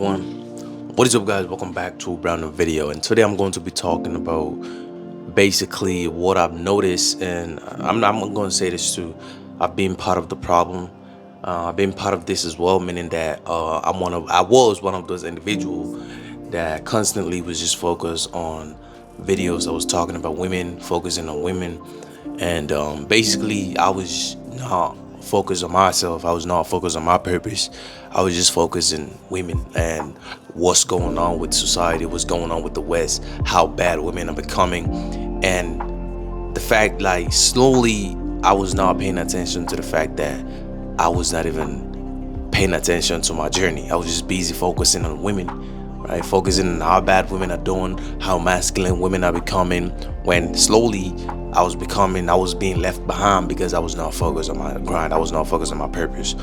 one. What is up, guys? Welcome back to a brand new video. And today I'm going to be talking about basically what I've noticed. And I'm going to say this too. I've been part of the problem. I've been part of this as well, meaning that I was one of those individuals that constantly was just focused on videos that was talking about women, focusing on women, and basically I was not focused on myself. I was not focused on my purpose. I was just focusing women and what's going on with society, what's going on with the West, how bad women are becoming, and the fact, like, slowly I was not paying attention to the fact that I was not even paying attention to my journey. I was just busy focusing on women, right? Focusing on how bad women are doing, how masculine women are becoming, when slowly I was being left behind because I was not focused on my grind. I was not focused on my purpose.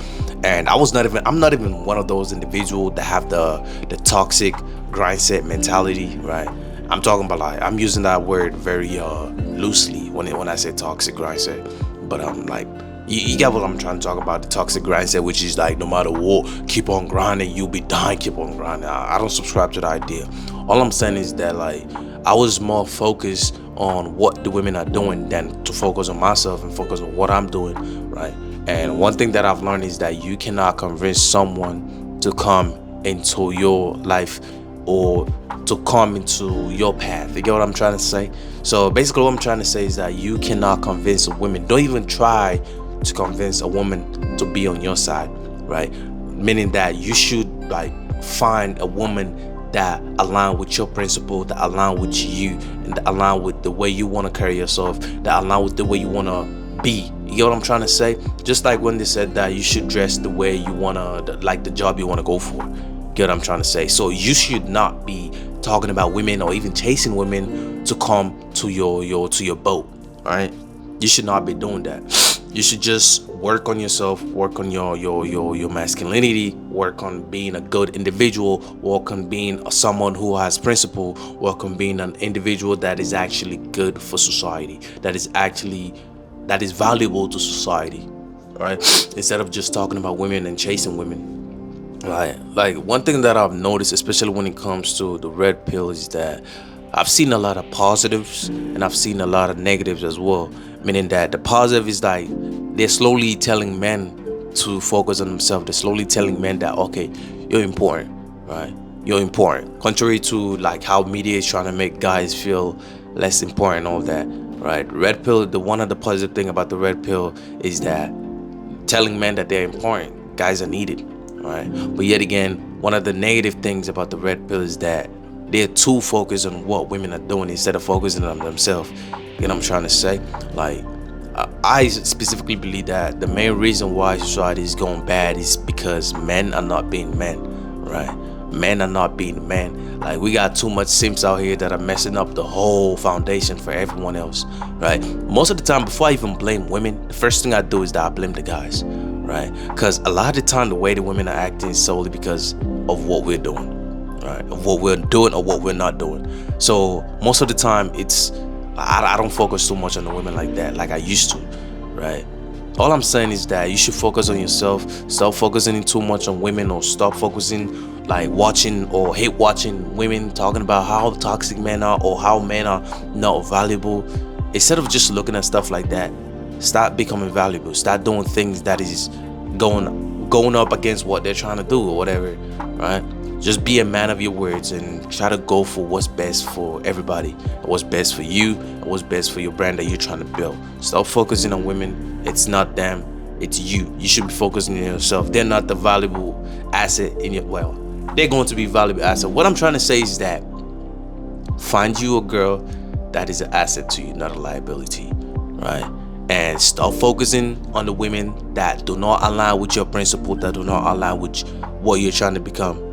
And I'm not even one of those individuals that have the toxic grind set mentality, right? I'm talking about, like, I'm using that word very loosely when I say toxic grind set. But I'm like, you get what I'm trying to talk about, the toxic grind set, which is like, no matter what, keep on grinding, you'll be dying, keep on grinding. I don't subscribe to the idea. All I'm saying is that, like, I was more focused on what the women are doing than to focus on myself and focus on what I'm doing, right? And one thing that I've learned is that you cannot convince someone to come into your life or to come into your path. You get what I'm trying to say? So basically what I'm trying to say is that you cannot convince a woman. Don't even try to convince a woman to be on your side, right? Meaning that you should, like, find a woman that align with your principle, that align with you, and that align with the way you want to carry yourself, that align with the way you want to be. You get what I'm trying to say? Just like when they said that you should dress the way you want to, like the job you want to go for. Get what I'm trying to say? So you should not be talking about women or even chasing women to come to your boat, right? You should not be doing that. You should just work on yourself, work on your masculinity, work on being a good individual, work on being someone who has principle, work on being an individual that is actually good for society, that is valuable to society, right? Instead of just talking about women and chasing women. Like one thing that I've noticed, especially when it comes to the red pill, is that I've seen a lot of positives and I've seen a lot of negatives as well. Meaning that the positive is, like, they're slowly telling men to focus on themselves. They're slowly telling men that, okay, you're important, right? You're important. Contrary to, like, how media is trying to make guys feel less important and all that, right? Red pill, one of the positive thing about the red pill is that telling men that they're important. Guys are needed, right? But yet again, one of the negative things about the red pill is that they're too focused on what women are doing instead of focusing on themselves. You know what I'm trying to say? Like, I specifically believe that the main reason why society is going bad is because men are not being men, right? Men are not being men. Like, we got too much simps out here that are messing up the whole foundation for everyone else, right? Most of the time, before I even blame women, the first thing I do is that I blame the guys, right? Because a lot of the time, the way the women are acting is solely because of what we're doing, right? Of what we're doing or what we're not doing. So most of the time, I don't focus too much on the women like that, like I used to, right? All I'm saying is that you should focus on yourself. Stop focusing too much on women, or stop focusing, like, watching or hate watching women talking about how toxic men are or how men are not valuable. Instead of just looking at stuff like that, start becoming valuable. Start doing things that is going up against what they're trying to do or whatever, right? Just be a man of your words and try to go for what's best for everybody, what's best for you, and what's best for your brand that you're trying to build. Stop focusing on women. It's not them, it's you. You should be focusing on yourself. They're not the valuable asset in your, well, they're going to be valuable asset. What I'm trying to say is that find you a girl that is an asset to you, not a liability, right? And stop focusing on the women that do not align with your principle, that do not align with what you're trying to become.